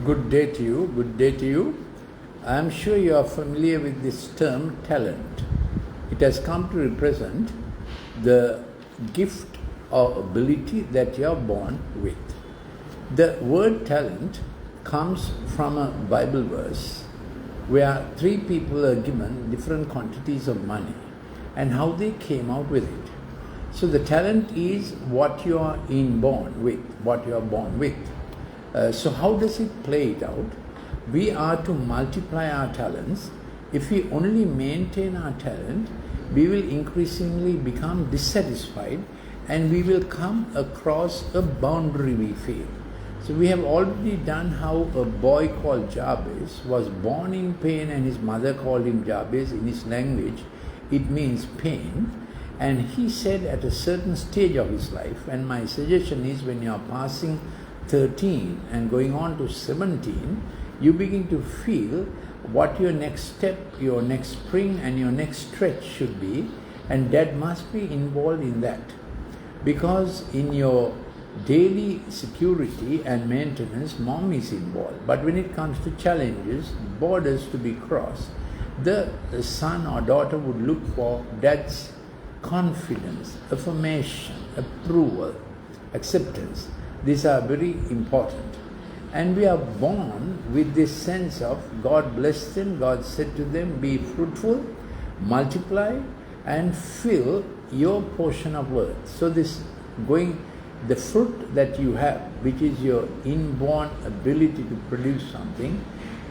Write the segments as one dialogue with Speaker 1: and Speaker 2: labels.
Speaker 1: Good day to you. Good day to you. I am sure you are familiar with this term talent. It has come to represent the gift or ability that you are born with. The word talent comes from a Bible verse where three people are given different quantities of money and how they came out with it. So the talent is what you are born with. So how does it play it out? We are to multiply our talents. If we only maintain our talent, we will increasingly become dissatisfied and we will come across a boundary we feel. So we have already done how a boy called Jabez was born in pain and his mother called him Jabez. In his language, it means pain. And he said at a certain stage of his life, and my suggestion is when you are passing 13 and going on to 17, you begin to feel what your next step, your next spring and your next stretch should be, and that must be involved in that. Because in your daily security and maintenance, mom is involved. But when it comes to challenges, borders to be crossed, the son or daughter would look for dad's confidence, affirmation, approval, acceptance. These are very important. And we are born with this sense of God blessed them, God said to them, be fruitful, multiply, and fill your portion of earth. So the fruit that you have, which is your inborn ability to produce something,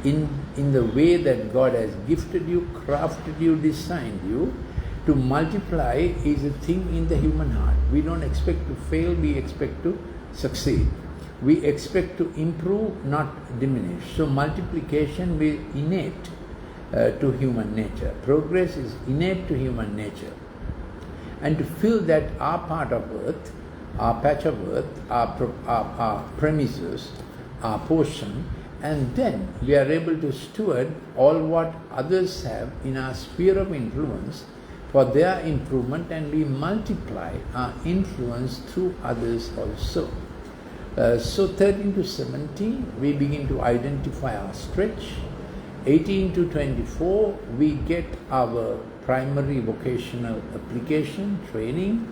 Speaker 1: in the way that God has gifted you, crafted you, designed you, to multiply is a thing in the human heart. We don't expect to fail, we expect to succeed. We expect to improve, not diminish. So multiplication is innate to human nature. Progress is innate to human nature. And to feel that our part of earth, our patch of earth, our premises, our portion, and then we are able to steward all what others have in our sphere of influence for their improvement, and we multiply our influence through others also. So 13 to 17, we begin to identify our stretch. 18 to 24, we get our primary vocational application, training.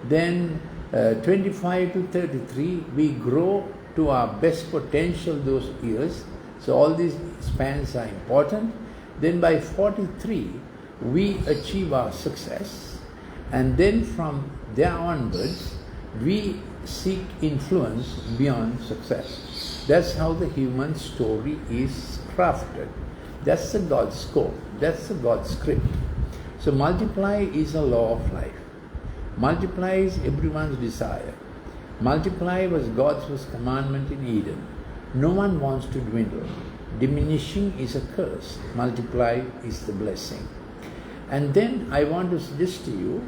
Speaker 1: Then 25 to 33, we grow to our best potential those years. So all these spans are important. Then by 43, we achieve our success. And then from there onwards, we seek influence beyond success. That's how the human story is crafted. That's the God's scope. That's the God's script. So multiply is a law of life. Multiply is everyone's desire. Multiply was God's first commandment in Eden. No one wants to dwindle. Diminishing is a curse. Multiply is the blessing. And then I want to suggest to you,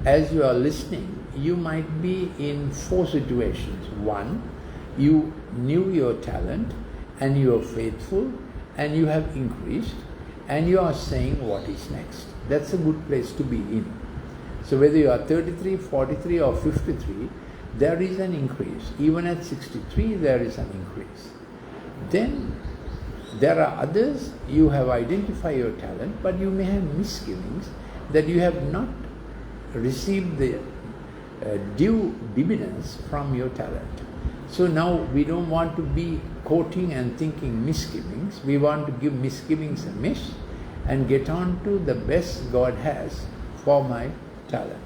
Speaker 1: as you are listening, you might be in 4 situations. 1, you knew your talent and you are faithful and you have increased and you are saying what is next. That's a good place to be in. So whether you are 33, 43 or 53, there is an increase. Even at 63, there is an increase. Then there are others, you have identified your talent, but you may have misgivings that you have not received the due dividends from your talent. So now we don't want to be quoting and thinking misgivings. We want to give misgivings a miss and get on to the best God has for my talent.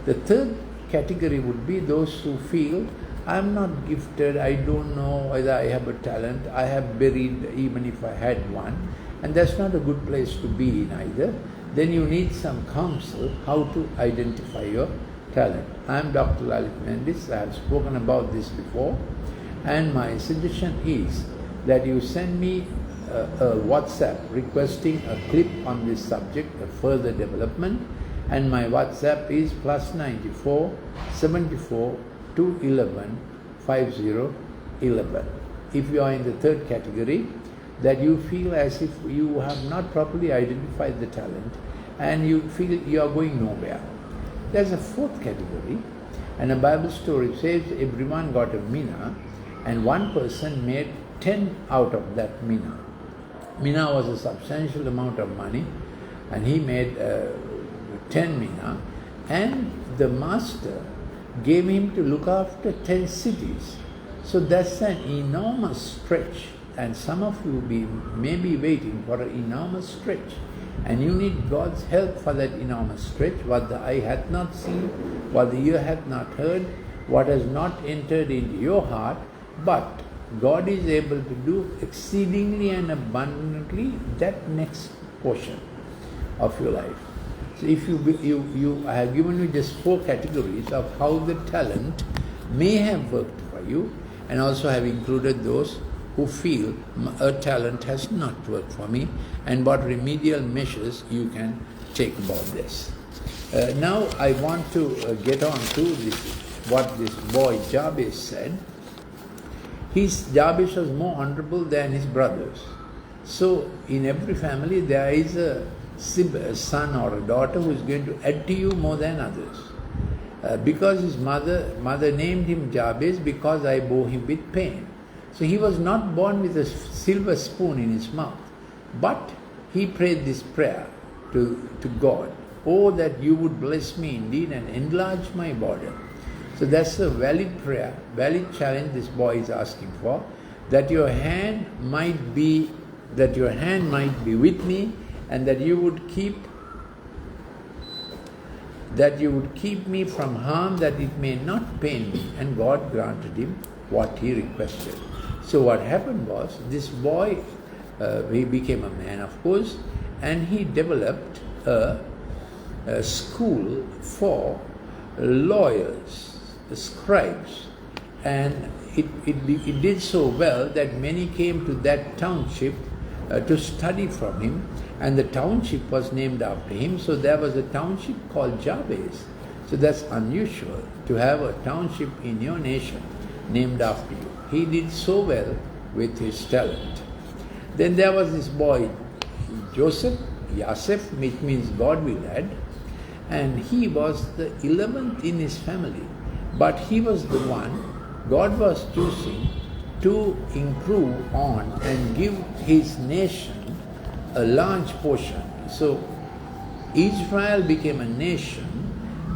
Speaker 1: The third category would be those who feel, I'm not gifted, I don't know whether I have a talent, I have buried even if I had one, and that's not a good place to be in either. Then you need some counsel how to identify your talent. I am Dr. Lalith Mendis. I have spoken about this before, and my suggestion is that you send me a WhatsApp requesting a clip on this subject, a further development, and my WhatsApp is +94 74 211 5011. If you are in the third category, that you feel as if you have not properly identified the talent and you feel you are going nowhere. There's a fourth category, and a Bible story says everyone got a mina and one person made 10 out of that mina. Mina was a substantial amount of money, and he made 10 mina, and the master gave him to look after 10 cities. So that's an enormous stretch, and some of you may be waiting for an enormous stretch, and you need God's help for that enormous stretch, what the eye hath not seen, what the ear hath not heard, what has not entered into your heart, but God is able to do exceedingly and abundantly that next portion of your life. So if I have given you just 4 categories of how the talent may have worked for you, and also have included those who feel a talent has not worked for me, and what remedial measures you can take about this. Now I want to get on to what this boy Jabez said. Jabez was more honorable than his brothers. So in every family there is a son or a daughter who is going to add to you more than others. Because his mother named him Jabez because I bore him with pain. So he was not born with a silver spoon in his mouth, but he prayed this prayer to God, "Oh, that you would bless me indeed and enlarge my border." So that's a valid prayer, valid challenge this boy is asking for, that your hand might be with me, and that you would keep me from harm, that it may not pain me. And God granted him what he requested. So what happened was, this boy, he became a man, of course, and he developed a school for lawyers, scribes, and it did so well that many came to that township to study from him, and the township was named after him. So there was a township called Jabez. So that's unusual to have a township in your nation named after you. He did so well with his talent. Then there was this boy Joseph, which means God will add, and he was the 11th in his family, but he was the one God was choosing to improve on and give his nation a large portion. So Israel became a nation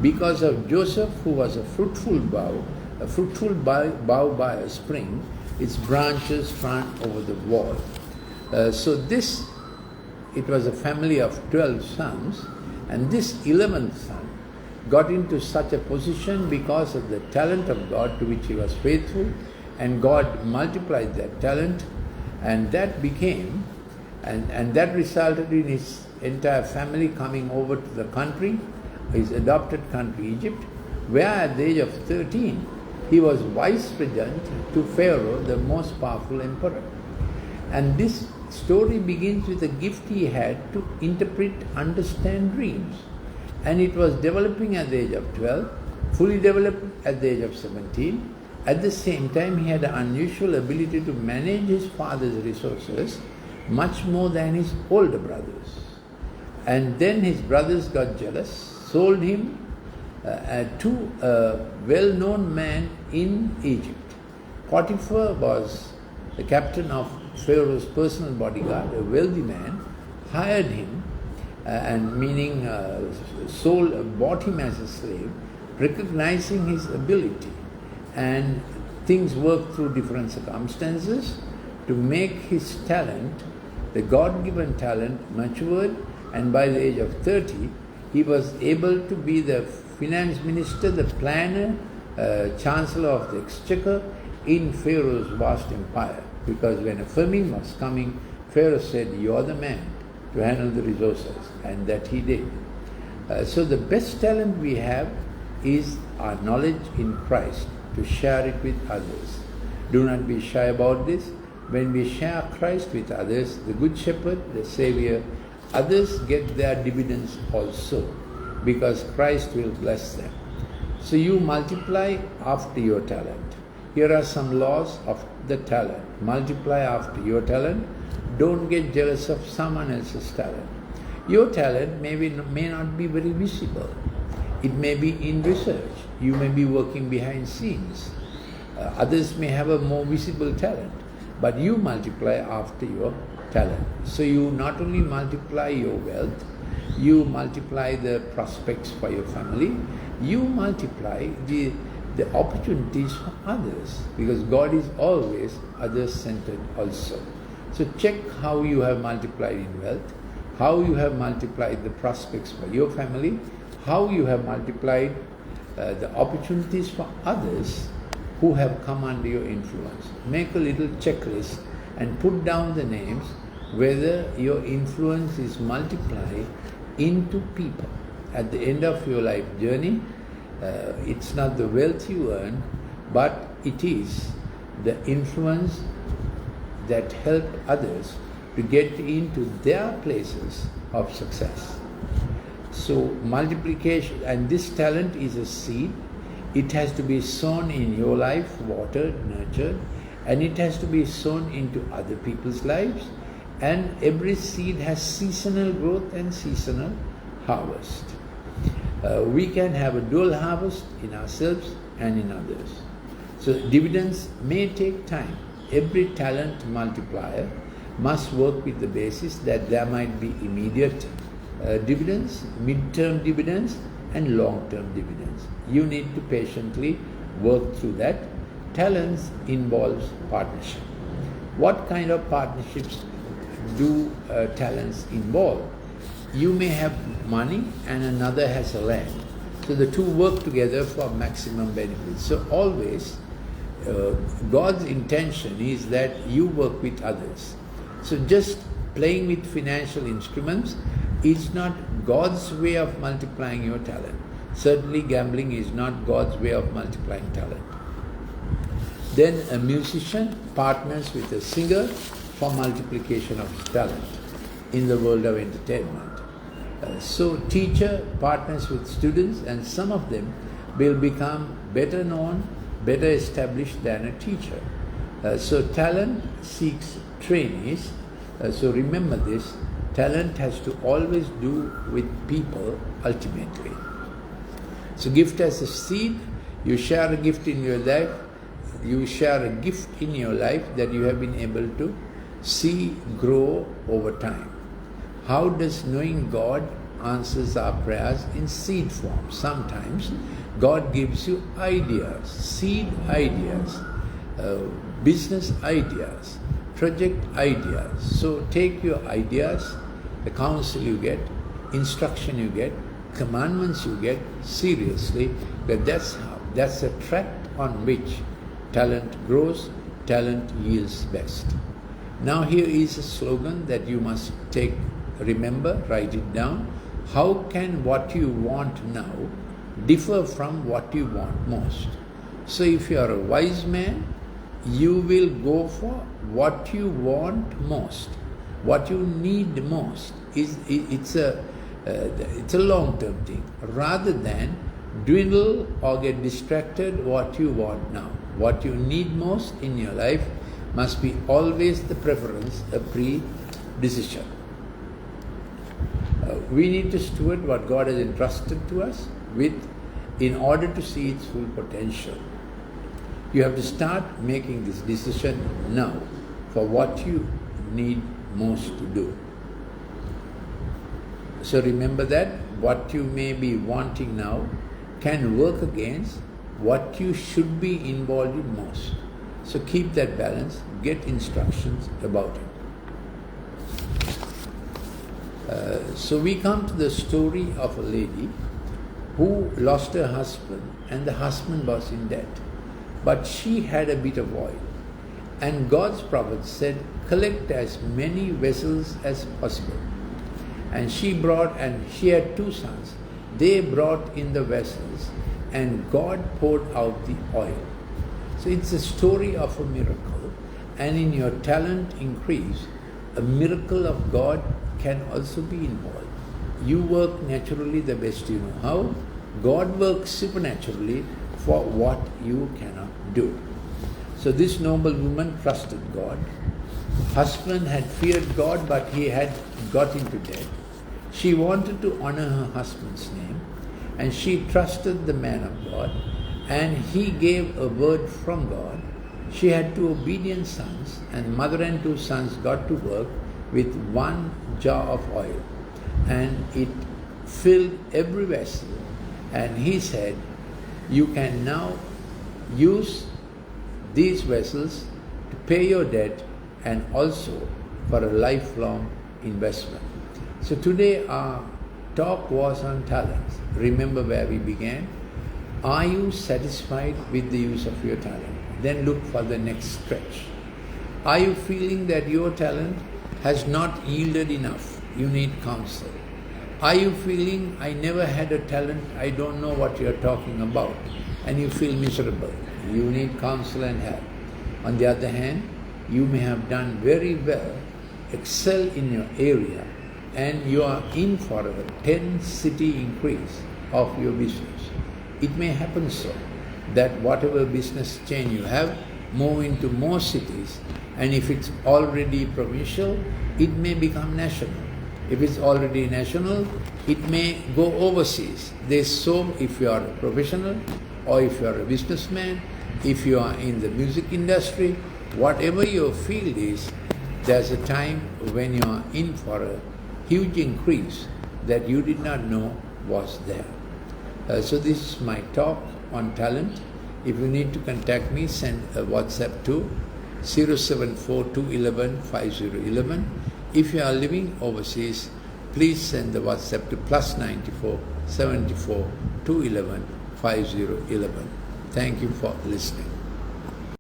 Speaker 1: because of Joseph, who was a fruitful bough by a spring, its branches front over the wall. It was a family of 12 sons, and this 11th son got into such a position because of the talent of God to which he was faithful, and God multiplied that talent, and that became, and that resulted in his entire family coming over to the country, his adopted country, Egypt, where at the age of 13, he was vice regent to Pharaoh, the most powerful emperor. And this story begins with a gift he had to interpret, understand dreams. And it was developing at the age of 12, fully developed at the age of 17. At the same time, he had an unusual ability to manage his father's resources much more than his older brothers. And then his brothers got jealous, sold him to a well-known man in Egypt. Potiphar was the captain of Pharaoh's personal bodyguard, a wealthy man, hired him, bought him as a slave, recognizing his ability. And things worked through different circumstances to make his talent, the God-given talent, matured, and by the age of 30, he was able to be the finance minister, the planner, chancellor of the exchequer in Pharaoh's vast empire. Because when a famine was coming, Pharaoh said, "You are the man to handle the resources," and that he did. So the best talent we have is our knowledge in Christ, to share it with others. Do not be shy about this. When we share Christ with others, the Good Shepherd, the Savior, others get their dividends also, because Christ will bless them. So you multiply after your talent. Here are some laws of the talent. Multiply after your talent. Don't get jealous of someone else's talent. Your talent may not be very visible. It may be in research. You may be working behind scenes. Others may have a more visible talent. but you multiply after your talent. So you not only multiply your wealth, you multiply the prospects for your family, you multiply the opportunities for others, because God is always others-centered also. So check how you have multiplied in wealth, how you have multiplied the prospects for your family, how you have multiplied the opportunities for others who have come under your influence. Make a little checklist and put down the names whether your influence is multiplied into people. At the end of your life journey, it's not the wealth you earn, but it is the influence that help others to get into their places of success. So multiplication, and this talent is a seed. It has to be sown in your life, watered, nurtured, and it has to be sown into other people's lives. And every seed has seasonal growth and seasonal harvest. We can have a dual harvest in ourselves and in others. So dividends may take time. Every talent multiplier must work with the basis that there might be immediate dividends, mid-term dividends, and long-term dividends. You need to patiently work through that. Talents involves partnership. What kind of partnerships do talents involve? You may have money and another has a land. So the two work together for maximum benefit. So always God's intention is that you work with others. So just playing with financial instruments is not God's way of multiplying your talent. Certainly gambling is not God's way of multiplying talent. Then a musician partners with a singer for multiplication of his talent in the world of entertainment. So teacher partners with students, and some of them will become better known, better established than a teacher. So talent seeks trainees. So remember this, talent has to always do with people ultimately. So gift as a seed, you share a gift in your life, you share a gift in your life that you have been able to see grow over time. How does knowing God answers our prayers? In seed form. Sometimes God gives you ideas, seed ideas, business ideas, project ideas. So take your ideas, the counsel you get, instruction you get, commandments you get seriously, because that's a track on which talent grows, talent yields best. Now here is a slogan that you must remember, write it down. How can what you want now differ from what you want most? So if you are a wise man, you will go for what you want most, what you need most. It's a long-term thing, rather than dwindle or get distracted what you want now. What you need most in your life must be always the preference, a pre-decision. We need to steward what God has entrusted to us with in order to see its full potential. You have to start making this decision now for what you need most to do. So remember that what you may be wanting now can work against what you should be involved in most. So keep that balance, get instructions about it. So we come to the story of a lady who lost her husband, and the husband was in debt. But she had a bit of oil. And God's prophet said, collect as many vessels as possible. And she had 2 sons. They brought in the vessels, and God poured out the oil. So it's a story of a miracle. And in your talent increase, a miracle of God can also be involved. You work naturally the best you know how. God works supernaturally for what you cannot do. So this noble woman trusted God. Husband had feared God, but he had got into debt. She wanted to honor her husband's name, and she trusted the man of God, and he gave a word from God. She had 2 obedient sons, and mother and 2 sons got to work with 1 jar of oil, and it filled every vessel. And he said, you can now use these vessels to pay your debt and also for a lifelong investment. So today our talk was on talents. Remember where we began? Are you satisfied with the use of your talent? Then look for the next stretch. Are you feeling that your talent has not yielded enough? You need counsel. Are you feeling, I never had a talent, I don't know what you're talking about, and you feel miserable? You need counsel and help. On the other hand, you may have done very well, excel in your area, and you are in for a 10-city increase of your business. It may happen so that whatever business chain you have, move into more cities, and if it's already provincial, it may become national. If it's already national, it may go overseas. So if you are a professional, or if you are a businessman, if you are in the music industry, whatever your field is, there's a time when you are in for a huge increase that you did not know was there. So this is my talk on talent. If you need to contact me, send a WhatsApp to 074-211-5011. If you are living overseas, please send the WhatsApp to +94 74 211 5011. Thank you for listening.